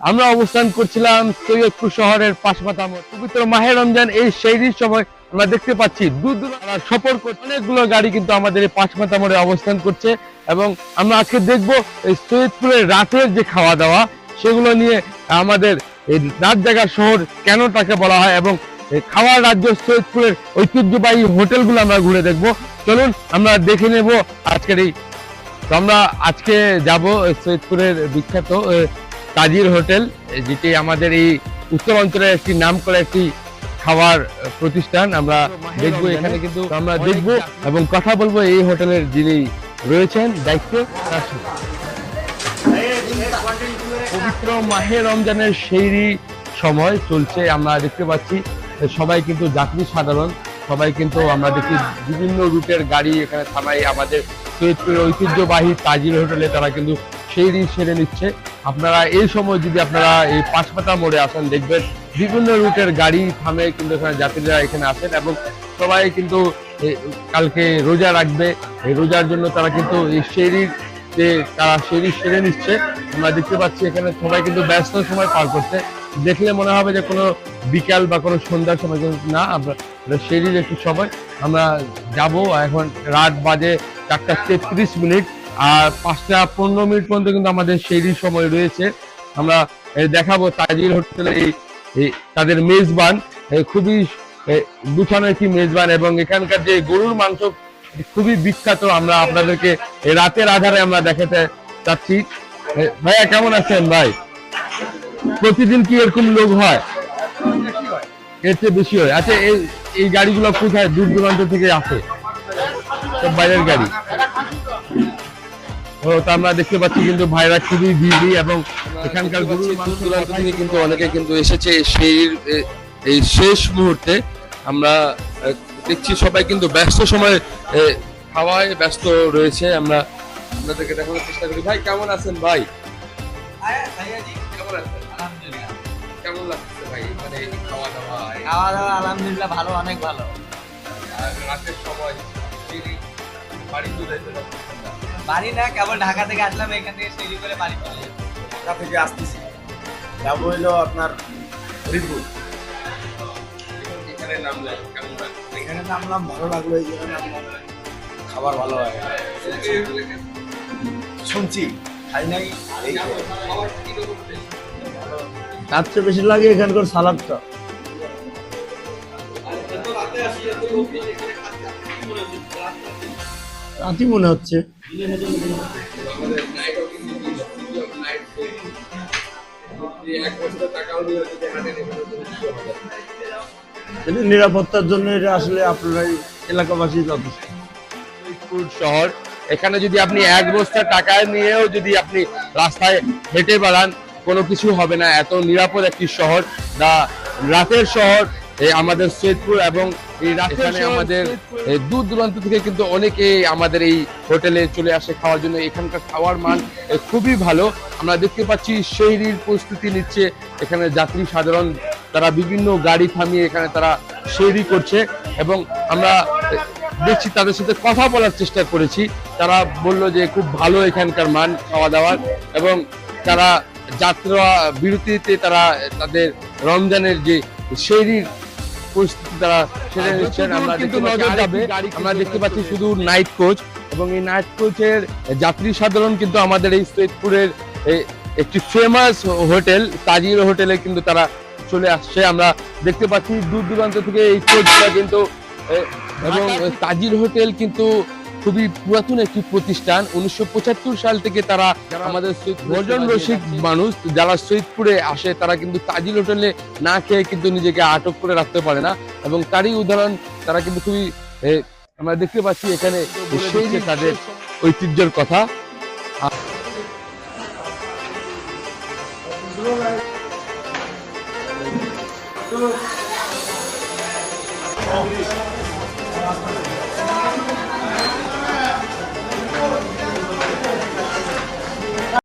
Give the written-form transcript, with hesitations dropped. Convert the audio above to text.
আমরা অবস্থান করছিলাম সৈয়দপুর শহরের পাঁচমাথা মোড়। পবিত্র মাহে রমজান এই সেইরির সময় আমরা দেখতে পাচ্ছি দূর দূরান্ত সফর করছে অনেকগুলো গাড়ি কিন্তু আমাদের এই পাঁচমাথা মোড়ে অবস্থান করছে এবং আমরা আজকে দেখবো এই সৈয়দপুরের রাতের যে খাওয়া দাওয়া সেগুলো নিয়ে আমাদের এই রাত জাগার শহর কেন তাকে বলা হয় এবং খাওয়ার রাজ্য সৈয়দপুরের ঐতিহ্যবাহী হোটেলগুলো আমরা ঘুরে দেখবো। চলুন আমরা দেখে নেব আজকের এই। তো আমরা আজকে যাব সৈয়দপুরের বিখ্যাত তাজির হোটেল, যেটি আমাদের এই উত্তরাঞ্চলের একটি নামকরা একটি খাওয়ার প্রতিষ্ঠান। আমরা দেখবো এখানে কিন্তু আমরা দেখবো এবং কথা বলবো এই হোটেলের যিনি রয়েছেন দায়িত্বে। পবিত্র মাহে রমজানের সেইরি সময় চলছে, আমরা দেখতে পাচ্ছি সবাই কিন্তু যাত্রী সাধারণ সবাই কিন্তু আমরা দেখি বিভিন্ন রুটের গাড়ি এখানে থামাই আমাদের সৈয়দপুরের ঐতিহ্যবাহী তাজির হোটেলে তারা কিন্তু সেইরি সেরে নিচ্ছে। আপনারা এই সময় যদি আপনারা এই পাঁচমাথা মোড়ে আসেন দেখবেন বিভিন্ন রুটের গাড়ি থামে কিন্তু এখানে যাত্রীরা এখানে আসেন এবং সবাই কিন্তু কালকে রোজা রাখবে, এই রোজার জন্য তারা কিন্তু এই সেইরির যে তারা সেইরি সেরে নিচ্ছে। আমরা দেখতে পাচ্ছি এখানে সবাই কিন্তু ব্যস্ত সময় পার করছে, দেখলে মনে হবে যে কোনো বিকাল বা কোনো সন্ধ্যার সময়, কিন্তু না, আমরা সেইরির একটু সময়। আমরা যাব এখন রাত বাজে 4:33 আর 5:15 পর্যন্ত কিন্তু আমাদের সেইরির সময় রয়েছে। আমরা দেখাবো তাজির হোটেলের এই তাদের মেজবান খুবই গুছানো একটি মেজবান এবং এখানকার যে গরুর মাংস খুবই বিখ্যাত। আমরা আপনাদেরকে রাতের আধারে আমরা দেখাতে চাচ্ছি। ভাইয়া কেমন আছেন ভাই? প্রতিদিন কি এরকম লোক হয়? এর চেয়ে বেশি হয়? আচ্ছা, এই গাড়িগুলো কোথায় দূর দূরান্ত থেকে আসে? সব বাইরের গাড়ি। ও, তা আমরা দেখতে পাচ্ছি কিন্তু ভাইরা খুবই বিজি এবং এখানকার দূর দূরান্ত থেকে কিন্তু অনেকে কিন্তু এসেছে এই শেষ মুহূর্তে। আমরা দেখছি সবাই কিন্তু ব্যস্ত সময় খাওয়ায় ব্যস্ত রয়েছে। আমরা আপনাদেরকে দেখানোর চেষ্টা করি। ভাই কেমন আছেন ভাই? কেমন আছেন? আলহামদুলিল্লাহ। কেমন লাগছে ভাই মানে খাওয়া দাওয়া? খাওয়া দাওয়া আলহামদুলিল্লাহ ভালো, অনেক ভালো। আর রাতের সময় বাড়ি চলে যেতে বাড়ি না, কেবল ঢাকা থেকে আসলাম, এখান থেকে সিঁড়ি করে বাড়ি চলে যাবো। ঢাকা থেকে আসতেছি, যাবো হইলো আপনার হরিপুর। এখানে নামলে কেমন লাগছে? এখানে নামলাম, ভালো লাগলো। এই জায়গায় নামলাম, খাবার ভালো হয় শুনছি, খাই নাই। এই তার চেয়ে বেশি লাগে এখানকার সালাদটা। রাতি মনে হচ্ছে। নিরাপত্তার জন্য এটা আসলে আপনারাই এলাকাবাসী যথেষ্ট। শহর, এখানে যদি আপনি এক বস্তা টাকা নিয়েও যদি আপনি রাস্তায় হেঁটে বেড়ান কোনো কিছু হবে না, এত নিরাপদ একটি শহর। রাতের শহর আমাদের সৈয়দপুর এবং এই এখানে আমাদের দূর দূরান্ত থেকে কিন্তু অনেকে আমাদের এই হোটেলে চলে আসে খাওয়ার জন্য। এখানকার খাওয়ার মান খুবই ভালো। আমরা দেখতে পাচ্ছি সেইরির প্রস্তুতি নিচ্ছে এখানে যাত্রী সাধারণ, তারা বিভিন্ন গাড়ি থামিয়ে এখানে তারা সেইরি করছে এবং আমরা দেখছি তাদের সাথে কথা বলার চেষ্টা করেছি। তারা বলল যে খুব ভালো এখানকার মান খাওয়া দাওয়ার এবং তারা যাত্রা বিরতিতে তারা তাদের রমজানের যে সেইরির পরিস্থিতি তারা সেরে নিচ্ছেন। আমরা দেখতে পাচ্ছি শুধু নাইট কোচ এবং এই নাইট কোচের যাত্রী সাধারণ কিন্তু আমাদের এই সৈয়দপুরের একটি ফেমাস হোটেল তাজির হোটেলে কিন্তু তারা চলে আসছে। আমরা দেখতে পাচ্ছি দূর দূরান্ত থেকে এই কোচটা কিন্তু এবং তাজির হোটেল কিন্তু খুবই পুরাতন একটি প্রতিষ্ঠান। 1975 সাল থেকে তারা আমাদের ভোজন রসিক মানুষ যারা সৈয়দপুরে আসে তারা কিন্তু তাজির হোটেলে না খেয়ে কিন্তু নিজেকে আটক করে রাখতে পারে না এবং তারই উদাহরণ তারা কিন্তু খুবই আমরা দেখতে পাচ্ছি এখানে সেই যে তাদের ঐতিহ্যের কথা।